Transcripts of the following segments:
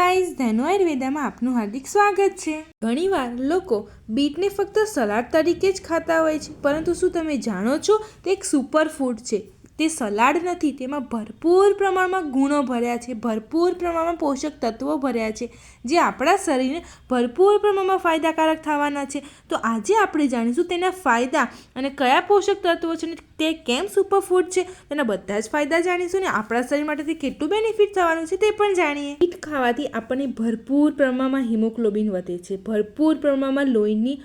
Guys, Dhenu આયુર્વેદામાં આપનું હાર્દિક સ્વાગત છે। ઘણીવાર લોકો બીટને ફક્ત સલાડ તરીકે જ ખાતા હોય છે, પરંતુ શું તમે જાણો છો તે એક સુપર ફૂડ છે। તે સલાડ નથી, તેમાં ભરપૂર પ્રમાણમાં ગુણો ભર્યા છે, ભરપૂર પ્રમાણમાં પોષક તત્વો ભર્યા છે, જે આપણા શરીરને ભરપૂર પ્રમાણમાં ફાયદાકારક થવાના છે। તો આજે આપણે જાણીશું તેના ફાયદા અને કયા પોષક તત્વો છે ને તે કેમ સુપર ફૂડ છે, તેના બધા જ ફાયદા જાણીશું ને આપણા શરીર માટે તે કેટલું બેનિફિટ થવાનું છે તે પણ જાણીએ। બીટ ખાવાથી આપણને ભરપૂર પ્રમાણમાં હિમોગ્લોબિન વધે છે, ભરપૂર પ્રમાણમાં લોહી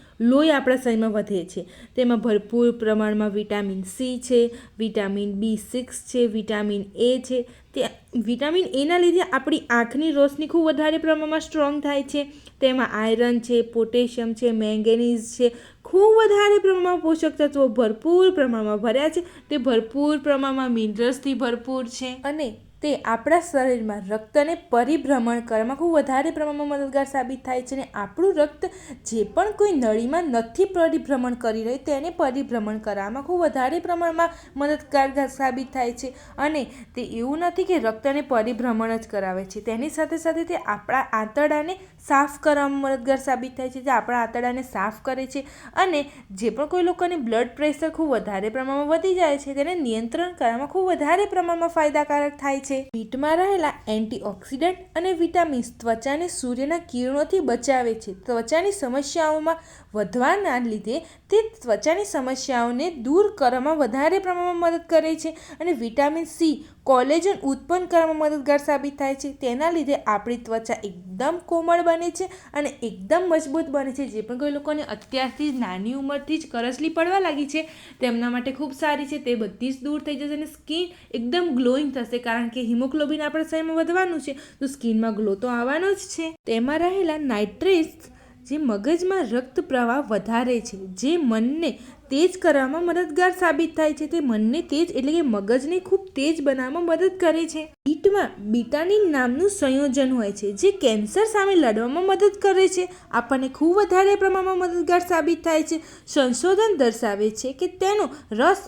આપણા શરીરમાં વધે છે। તેમાં ભરપૂર પ્રમાણમાં વિટામિન સી છે, વિટામિન B6 છે, વિટામિન એ છે। તે વિટામિન એના લીધે આપણી આંખની રોશની ખૂબ વધારે પ્રમાણમાં સ્ટ્રોંગ થાય છે। તેમાં આયરન છે, પોટેશિયમ છે, મેંગેનીઝ છે, ખૂબ વધારે પ્રમાણમાં પોષક તત્વો ભરપૂર પ્રમાણમાં ભર્યા છે। તે ભરપૂર પ્રમાણમાં મિનરલ્સથી ભરપૂર છે અને તે આપણા શરીરમાં રક્તને પરિભ્રમણ કરવામાં ખૂબ વધારે પ્રમાણમાં મદદગાર સાબિત થાય છે અને આપણું રક્ત જે પણ કોઈ નળીમાં નથી પરિભ્રમણ કરી રહ્યું તેને પરિભ્રમણ કરવામાં ખૂબ વધારે પ્રમાણમાં મદદગાર સાબિત થાય છે। અને તે એવું નથી કે રક્તને પરિભ્રમણ જ કરાવે છે, તેની સાથે સાથે તે આપણા આંતરડાને સાફ કરવામાં મદદગાર સાબિત થાય છે, જે આપણા આંતરડાને સાફ કરે છે અને જે પણ કોઈ લોકોને બ્લડ પ્રેશર ખૂબ વધારે પ્રમાણમાં વધી જાય છે તેને નિયંત્રણ કરવામાં ખૂબ વધારે પ્રમાણમાં ફાયદાકારક થાય છે। બીટમાં રહેલા એન્ટીઓક્સિડન્ટ અને વિટામિન્સ ત્વચાને સૂર્યના કિરણોથી બચાવે છે। ત્વચાની સમસ્યાઓમાં વધવાના લીધે તે ત્વચાની સમસ્યાઓને દૂર કરવામાં વધારે પ્રમાણમાં મદદ કરે છે અને વિટામિન સી કોલેજન ઉત્પન્ન કરવામાં મદદગાર સાબિત થાય છે। તેના લીધે આપણી ત્વચા એકદમ કોમળ બને છે અને એકદમ મજબૂત બને છે। જે પણ કોઈ લોકોને અત્યારથી જ નાની ઉંમરથી જ કરચલી પડવા લાગી છે તેમના માટે ખૂબ સારી છે, તે બધી જ દૂર થઈ જશે અને સ્કિન એકદમ ગ્લોઈંગ થશે, કારણ કે હિમોગ્લોબિન આપણા શરીરમાં વધવાનું છે તો સ્કિનમાં ગ્લો તો આવવાનો જ છે। તેમાં રહેલા નાઇટ્રેટ્સ જે મગજમાં રક્ત પ્રવાહ વધારે છે, જે મનને તેજ કરવામાં મદદગાર સાબિત થાય છે। તે મનને તેજ એટલે કે મગજને ખૂબ તેજ બનાવવામાં મદદ કરે છે। બીટમાં બીટાનિન નામનું સંયોજન હોય છે જે કેન્સર સામે લડવામાં મદદ કરે છે, આપણને ખૂબ વધારે પ્રમાણમાં મદદગાર સાબિત થાય છે। સંશોધન દર્શાવે છે કે તેનો રસ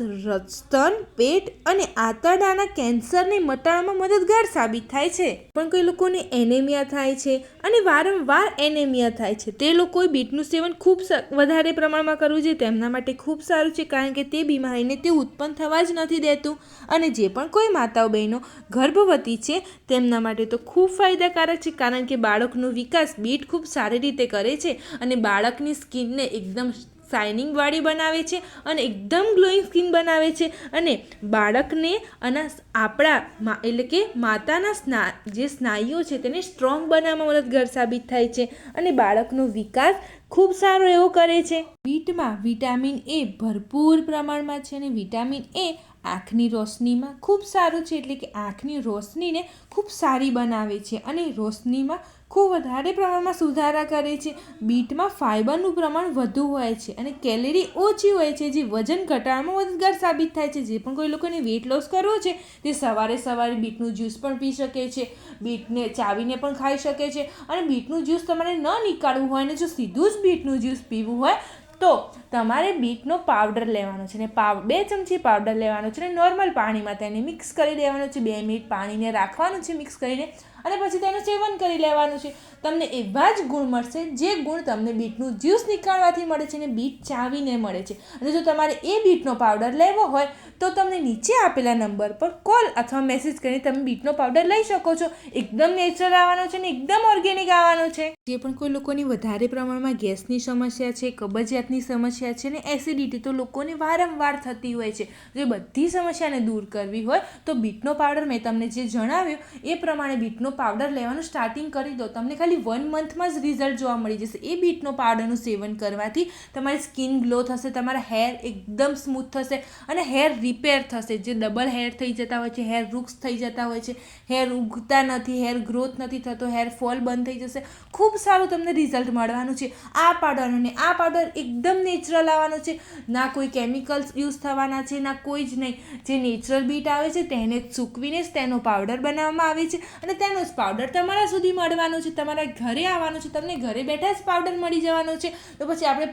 સ્તન, પેટ અને આંતરડાના કેન્સરને મટાડવામાં મદદગાર સાબિત થાય છે। પણ કોઈ લોકોને એનેમિયા થાય છે અને વારંવાર એનેમિયા થાય છે, તે લોકોએ બીટનું સેવન ખૂબ વધારે પ્રમાણમાં કરવું જોઈએ, તેમના માટે ખૂબ સારું છે, કારણ કે તે બીમારીને તે ઉત્પન્ન થવા જ નથી દેતું। અને જે પણ કોઈ માતાઓ બહેનો ગર્ભવતી છે તેમના માટે તો ખૂબ ફાયદાકારક છે, કારણ કે બાળકનો વિકાસ બીટ ખૂબ સારી રીતે કરે છે અને બાળકની સ્કિનને એકદમ શાઇનિંગવાળી બનાવે છે અને એકદમ ગ્લોઈંગ સ્કિન બનાવે છે અને બાળકને અને આપણા એટલે કે માતાના જે સ્નાયુઓ છે તેને સ્ટ્રોંગ બનાવવામાં મદદગાર સાબિત થાય છે અને બાળકનો વિકાસ ખૂબ સારો એવો કરે છે। બીટમાં વિટામિન એ ભરપૂર પ્રમાણમાં છે અને વિટામિન એ આંખની રોશનીમાં ખૂબ સારું છે, એટલે કે આંખની રોશનીને ખૂબ સારી બનાવે છે અને રોશનીમાં ખૂબ વધારે પ્રમાણમાં સુધારા કરે છે। બીટમાં ફાઇબરનું પ્રમાણ વધુ હોય છે અને કેલરી ઓછી હોય છે, જે વજન ઘટાડવામાં મદદગાર સાબિત થાય છે। જે પણ કોઈ લોકોને વેઇટ લોસ કરવો છે તે સવારે બીટનું જ્યુસ પણ પી શકે છે, બીટને ચાવીને પણ ખાઈ શકે છે અને બીટનું જ્યુસ તમારે ન નીકાળવું હોય ને જો સીધું જ બીટનું જ્યુસ પીવું હોય તો તમારે બીટનો પાવડર લેવાનો છે ને 2 ચમચી પાવડર લેવાનો છે ને નોર્મલ પાણીમાં તેને મિક્સ કરી દેવાનો છે, 2 મિનિટ પાણીને રાખવાનું છે મિક્સ કરીને અને પછી તેનું સેવન કરી લેવાનું છે। તમને એવા જ ગુણ મળશે જે ગુણ તમને બીટનું જ્યુસ નીકાળવાથી મળે છે અને બીટ ચાવીને મળે છે। અને જો તમારે એ બીટનો પાવડર લેવો હોય તો તમને નીચે આપેલા નંબર પર કોલ અથવા મેસેજ કરીને તમે બીટનો પાવડર લઈ શકો છો। એકદમ નેચરલ આવવાનો છે ને એકદમ ઓર્ગેનિક આવવાનો છે। જે પણ કોઈ લોકોની વધારે પ્રમાણમાં ગેસની સમસ્યા છે, કબજિયાતની સમસ્યા છે ને એસિડિટી તો લોકોને વારંવાર થતી હોય છે, જો બધી સમસ્યાને દૂર કરવી હોય તો બીટનો પાવડર મેં તમને જે જણાવ્યું એ પ્રમાણે બીટનો પાવડર લેવાનું સ્ટાર્ટિંગ કરી દો, તમને ખાલી 1 મંથમાં જ રિઝલ્ટ જોવા મળી જશે। એ બીટનો પાવડરનું સેવન કરવાથી તમારી સ્કિન ગ્લો થશે, તમારા હેર એકદમ સ્મૂથ થશે અને હેર રિપેર થશે, જે ડબલ હેર થઈ જતા હોય છે, હેર વૃક્ષ થઈ જતા હોય છે, હેર ઉગતા નથી, હેર ગ્રોથ નથી થતો, હેર ફોલ બંધ થઈ જશે, ખૂબ ખૂબ સારું તમને રિઝલ્ટ મળવાનું છે. આ પાવડર અને આ પાવડર એકદમ નેચરલ આવવાનો છે, ના કોઈ કેમિકલ્સ યુઝ થવાના છે, ના કોઈ જ નહીં. જે નેચરલ બીટ આવે છે તેને સૂકવીને જ તેનો પાવડર બનાવવામાં આવે છે અને તેનો જ પાવડર તમારા સુધી મળવાનો છે, તમારા ઘરે આવવાનો છે, તમને ઘરે બેઠા જ પાવડર મળી જવાનો છે. તો પછી આપણે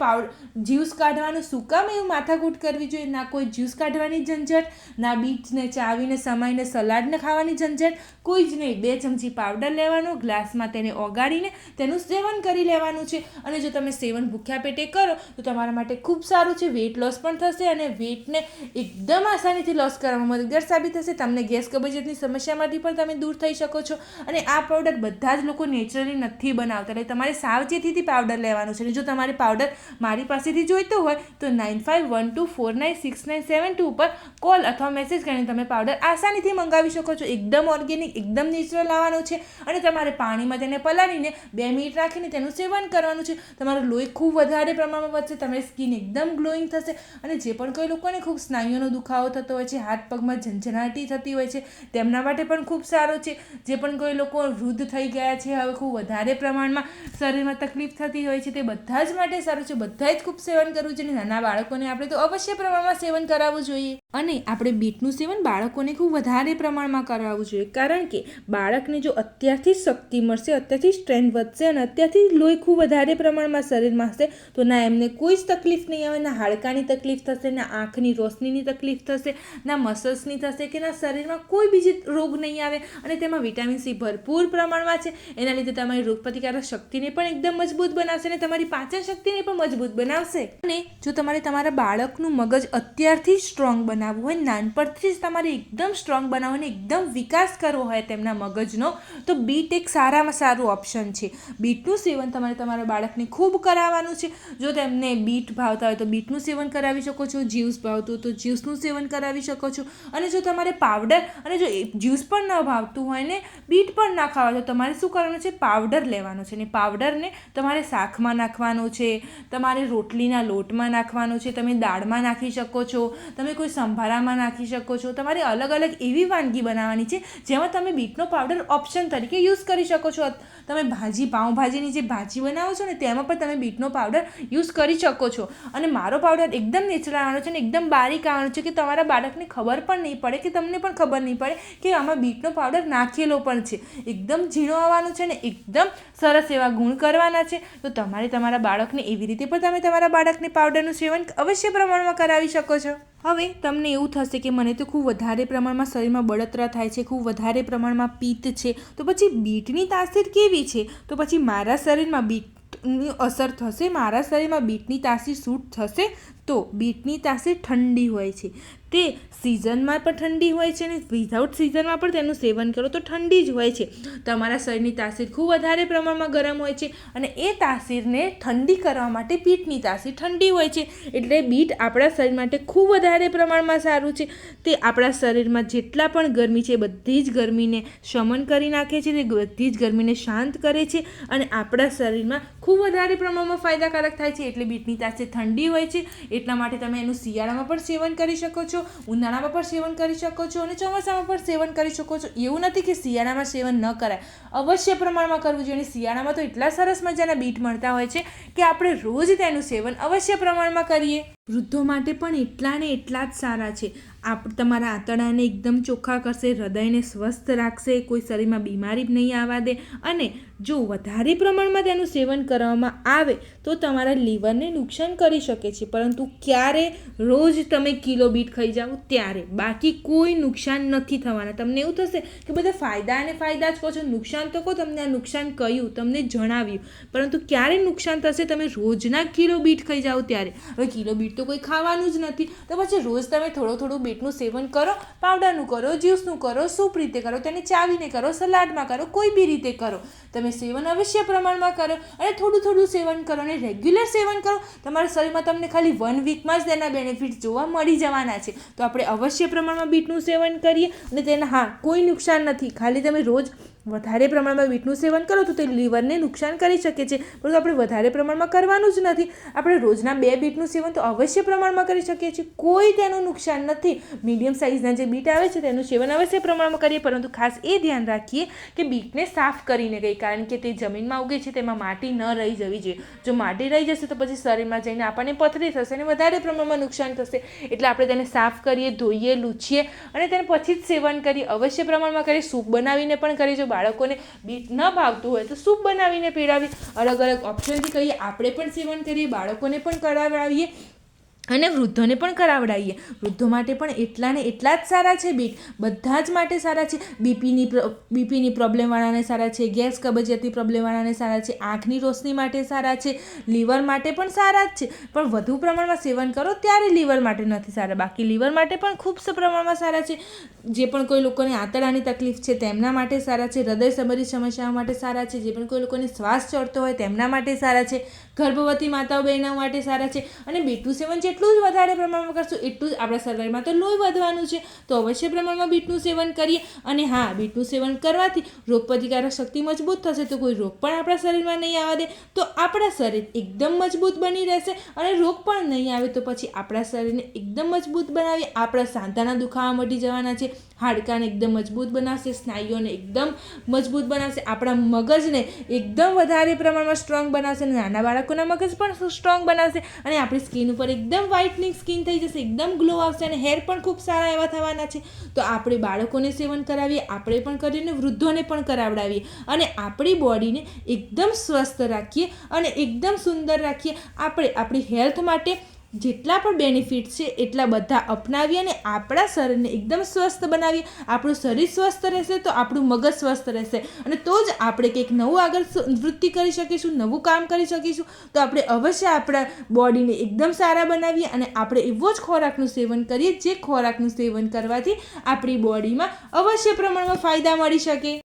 જ્યુસ કાઢવાનું શું કામ એવું માથાકૂટ કરવી જોઈએ? ના કોઈ જ્યુસ કાઢવાની ઝંઝટ, ના બીટને ચાવીને સમાઈને સલાડને ખાવાની ઝંઝટ, કોઈ જ નહીં. 2 ચમચી પાવડર લેવાનો, ગ્લાસમાં તેને ઓગાળીને તેનું સેવન કરી લેવાનું છે. અને જો તમે સેવન ભૂખ્યા પેટે કરો તો તમારા માટે ખૂબ સારું છે. વેઇટ લોસ પણ થશે અને વેઇટને એકદમ આસાનીથી લોસ કરવામાં મદદગાર સાબિત થશે. તમને ગેસ કબજિયાતની સમસ્યામાંથી પણ તમે દૂર થઈ શકો છો. અને આ પાવડર બધા જ લોકો નેચરલી નથી બનાવતા, એટલે તમારે સાવચેતીથી પાવડર લેવાનું છે. અને જો તમારે પાવડર મારી પાસેથી જોઈતો હોય તો 9512496972 ઉપર કોલ અથવા મેસેજ કરીને તમે પાવડર આસાનીથી મંગાવી શકો છો. એકદમ ઓર્ગેનિક, એકદમ નેચરલ આવવાનો છે. અને તમારે પાણીમાં તેને પલાળીને 2 મિનિટ રાખીને તેનું સેવન કરવાનું છે. તમારું લોહી ખૂબ વધારે પ્રમાણમાં વધશે, તમારી સ્કિન એકદમ ગ્લોઈંગ થશે. અને જે પણ કોઈ લોકોને ખૂબ સ્નાયુઓનો દુખાવો થતો હોય છે, હાથ પગમાં ઝંઝનાટી થતી હોય છે, તેમના માટે પણ ખૂબ સારો છે. જે પણ કોઈ લોકો વૃદ્ધ થઈ ગયા છે, હવે ખૂબ વધારે પ્રમાણમાં શરીરમાં તકલીફ થતી હોય છે, તે બધા જ માટે સારું છે. બધાએ જ ખૂબ સેવન કરવું જોઈએ. નાના બાળકોને આપણે તો અવશ્ય પ્રમાણમાં સેવન કરાવવું જોઈએ. અને આપણે બીટનું સેવન બાળકોને ખૂબ વધારે પ્રમાણમાં કરાવવું જોઈએ, કારણ કે બાળકને જો અત્યારથી જ શક્તિ મળશે, અત્યારથી સ્ટ્રેન્થ વધશે અને અત્યારથી લોહી ખૂબ વધારે પ્રમાણમાં શરીરમાં હશે તો ના એમને કોઈ જ તકલીફ નહીં આવે, ના હાડકાની તકલીફ થશે, ના આંખની રોશનીની તકલીફ થશે, ના મસલ્સની થશે કે ના શરીરમાં કોઈ બીજી રોગ નહીં આવે. અને તેમાં વિટામિન સી ભરપૂર પ્રમાણમાં છે. એના લીધે તમારી રોગપ્રતિકારક શક્તિને પણ એકદમ મજબૂત બનાવશે અને તમારી પાચન શક્તિને પણ મજબૂત બનાવશે. અને જો તમારે તમારા બાળકનું મગજ અત્યારથી સ્ટ્રોંગ બનાવવું હોય, નાનપણથી જ તમારે એકદમ સ્ટ્રોંગ બનાવવાનો, એકદમ વિકાસ કરવો હોય તેમના મગજનો, તો બીટ એક સારામાં સારું ઓપ્શન છે. બીટનું સેવન તમારે તમારા બાળકને ખૂબ કરાવવાનું છે. જો તેમને બીટ ભાવતા હોય તો બીટનું સેવન કરાવી શકો છો, જ્યુસ ભાવતું હોય તો જ્યુસનું સેવન કરાવી શકો છો. અને જો તમારે પાવડર અને જો જ્યુસ પણ ન ભાવતું હોય ને બીટ પણ ના ખાવા તો તમારે શું કરવાનું છે? પાવડર લેવાનો છે. અને પાવડરને તમારે શાકમાં નાખવાનો છે, તમારે રોટલીના લોટમાં નાખવાનો છે, તમે દાળમાં નાખી શકો છો, તમે કોઈ સંભારામાં નાખી શકો છો. તમારે અલગ અલગ એવી વાનગી બનાવવાની છે જેમાં તમે બીટનો પાવડર ઓપ્શન તરીકે યુઝ કરી શકો છો. તમે પાઉંભાજીની જે ભાજી બનાવો છો ને તેમાં પણ તમે બીટનો પાવડર યુઝ કરી શકો છો. અને મારો પાવડર એકદમ નેચરલ આવવાનો છે અને એકદમ બારીક આવવાનો છે કે તમારા બાળકને ખબર પણ નહીં પડે કે તમને પણ ખબર નહીં પડે કે આમાં બીટનો પાવડર નાખેલો પણ છે. એકદમ ઝીણો આવવાનો છે ને એકદમ સરસ એવા ગુણ કરવાના છે. તો તમારે તમારા બાળકને એવી રીતે પણ તમે તમારા બાળકને પાવડરનું સેવન અવશ્ય પ્રમાણમાં કરાવી શકો છો. હવે તમને એવું થશે કે મને તો ખૂબ વધારે પ્રમાણમાં શરીરમાં બળતરા થાય છે, ખૂબ વધારે પ્રમાણમાં પિત્ત છે, તો પછી બીટની તાસીર કેવી છે? તો પછી મારા શરીરમાં બીટની અસર થશે, મારા શરીરમાં બીટની તાસીર સૂટ થશે? તો બીટની તાસીર ઠંડી હોય છે, તે સિઝનમાં પણ ઠંડી હોય છે અને વિધાઉટ સિઝનમાં પણ તેનું સેવન કરો તો ઠંડી જ હોય છે. તમારા શરીરની તાસીર ખૂબ વધારે પ્રમાણમાં ગરમ હોય છે અને એ તાસીરને ઠંડી કરવા માટે બીટની તાસીર ઠંડી હોય છે. એટલે બીટ આપણા શરીર માટે ખૂબ વધારે પ્રમાણમાં સારું છે. તે આપણા શરીરમાં જેટલા પણ ગરમી છે બધી જ ગરમીને શમન કરી નાખે છે, તે બધી જ ગરમીને શાંત કરે છે અને આપણા શરીરમાં ખૂબ વધારે પ્રમાણમાં ફાયદાકારક થાય છે. એટલે બીટની તાસીર ઠંડી હોય છે. એટલા માટે તમે એનું શિયાળામાં પણ સેવન કરી શકો છો, ઉનાળામાં પણ સેવન કરી શકો છો અને ચોમાસામાં પણ સેવન કરી શકો છો. એવું નથી કે શિયાળામાં સેવન ન કરાય, અવશ્ય પ્રમાણમાં કરવું જોઈએ. અને શિયાળામાં તો એટલા સરસ મજાના બીટ મળતા હોય છે કે આપણે રોજ તેનું સેવન અવશ્ય પ્રમાણમાં કરીએ. વૃદ્ધો માટે પણ એટલા ને એટલા જ સારા છે. તમારા આંતરડાને એકદમ ચોખ્ખા કરશે, હૃદયને સ્વસ્થ રાખશે, કોઈ શરીરમાં બીમારી નહીં આવવા દે. અને જો વધારે પ્રમાણમાં તેનું સેવન કરવામાં આવે તો તમારા લીવરને નુકસાન કરી શકે છે, પરંતુ ક્યારે રોજ તમે કિલો બીટ ખાઈ જાઓ ત્યારે, બાકી કોઈ નુકસાન નથી થવાના. તમને એવું થશે કે બધા ફાયદા અને ફાયદા જ કહો છો, નુકસાન તો કહો, તમને આ નુકસાન કહ્યું, તમને જણાવ્યું, પરંતુ ક્યારે નુકસાન થશે? તમે રોજના કિલો બીટ ખાઈ જાઓ ત્યારે. હવે કિલો બીટ તો કોઈ ખાવાનું જ નથી, તો પછી રોજ તમે થોડું બીટનું સેવન કરો, પાવડરનું કરો, જ્યુસનું કરો, સૂપ રીતે કરો, તેને ચાવીને કરો, સલાડમાં કરો, કોઈ બી રીતે કરો. તમે સેવન અવશ્ય પ્રમાણમાં કરો અને થોડું સેવન કરો અને રેગ્યુલર સેવન કરો. તમારા શરીરમાં તમને ખાલી 1 વીકમાં જ તેના બેનિફિટ્સ જોવા મળી જવાના છે. તો આપણે અવશ્ય પ્રમાણમાં બીટનું સેવન કરીએ અને તેના કોઈ નુકસાન નથી. ખાલી તમે રોજ વધારે પ્રમાણમાં બીટનું સેવન કરો તો તે લીવરને નુકસાન કરી શકે છે, પરંતુ આપણે વધારે પ્રમાણમાં કરવાનું જ નથી. આપણે રોજના 2 બીટનું સેવન તો અવશ્ય પ્રમાણમાં કરી શકીએ છીએ, કોઈ તેનું નુકસાન નથી. મીડિયમ સાઇઝના જે બીટ આવે છે તેનું સેવન અવશ્ય પ્રમાણમાં કરીએ, પરંતુ ખાસ એ ધ્યાન રાખીએ કે બીટને સાફ કરીને કહીએ, કારણ કે તે જમીનમાં ઉગે છે તેમાં માટી ન રહી જવી જોઈએ. જો માટી રહી જશે તો પછી શરીરમાં જઈને આપણને પથરી થશે અને વધારે પ્રમાણમાં નુકસાન થશે. એટલે આપણે તેને સાફ કરીએ, ધોઈએ, લૂછીએ અને તેને પછી જ સેવન કરીએ. અવશ્ય પ્રમાણમાં કરીએ. સૂપ બનાવીને પણ કરીએ. જો બાળકોને બીટ ન ભાવતું હોય તો સૂપ બનાવીને પીવડાવીએ. અલગ અલગ ઓપ્શનથી કહીએ, આપણે પણ સેવન કરીએ, બાળકોને પણ કરાવડાવીએ અને વૃદ્ધોને પણ કરાવડાવીએ. વૃદ્ધો માટે પણ એટલા જ સારા છે બીટ, બધા જ માટે સારા છે. બીપીની પ્રોબ્લેમવાળાને સારા છે, ગેસ કબજિયાતની પ્રોબ્લેમવાળાને સારા છે, આંખની રોશની માટે સારા છે, લીવર માટે પણ સારા જ છે. પણ વધુ પ્રમાણમાં સેવન કરો ત્યારે લીવર માટે નથી સારા, બાકી લીવર માટે પણ ખૂબ પ્રમાણમાં સારા છે. જે પણ કોઈ લોકોને આંતરડાની તકલીફ છે તેમના માટે સારા છે, હૃદય સંબંધિત સમસ્યાઓ માટે સારા છે, જે પણ કોઈ લોકોને શ્વાસ ચડતો હોય તેમના માટે સારા છે, ગર્ભવતી માતાઓ બહેનો માટે સારા છે. અને બીટનું સેવન જેટલું જ વધારે પ્રમાણમાં કરશું એટલું જ આપણા શરીરમાં તો લોહી વધવાનું છે, તો અવશ્ય પ્રમાણમાં બીટનું સેવન કરીએ. અને હા, બીટનું સેવન કરવાથી રોગપ્રતિકારક શક્તિ મજબૂત થશે, તો કોઈ રોગ પણ આપણા શરીરમાં નહીં આવવા દે, તો આપણા શરીર એકદમ મજબૂત બની રહેશે. અને રોગ પણ નહીં આવે તો પછી આપણા શરીરને એકદમ મજબૂત બનાવીએ. આપણા સાંધાના દુખાવા મટી જવાના છે, હાડકાને એકદમ મજબૂત બનાવશે, સ્નાયુઓને એકદમ મજબૂત બનાવશે, આપણા મગજને એકદમ વધારે પ્રમાણમાં સ્ટ્રોંગ બનાવશે, નાના બાળકોના મગજ પણ સ્ટ્રોંગ બનાવશે અને આપણી સ્કિન ઉપર એકદમ વ્હાઇટનિંગ સ્કિન થઈ જશે, એકદમ ગ્લો આવશે અને હેર પણ ખૂબ સારા એવા થવાના છે. તો આપણે બાળકોને સેવન કરાવીએ, આપણે પણ કરીને વૃદ્ધોને પણ કરાવડાવીએ અને આપણી બોડીને એકદમ સ્વસ્થ રાખીએ અને એકદમ સુંદર રાખીએ. આપણે આપણી હેલ્થ માટે જેટલા પણ બેનિફિટ છે એટલા બધા અપનાવીએ અને આપણા શરીરને એકદમ સ્વસ્થ બનાવીએ. આપણું શરીર સ્વસ્થ રહેશે તો આપણું મગજ સ્વસ્થ રહેશે અને તો જ આપણે કંઈક નવું આગળ વૃત્તિ કરી શકીશું, નવું કામ કરી શકીશું. તો આપણે અવશ્ય આપણા બોડીને એકદમ સારા બનાવીએ અને આપણે એવો જ ખોરાકનું સેવન કરીએ જે ખોરાકનું સેવન કરવાથી આપણી બોડીમાં અવશ્ય પ્રમાણમાં ફાયદા મળી શકે.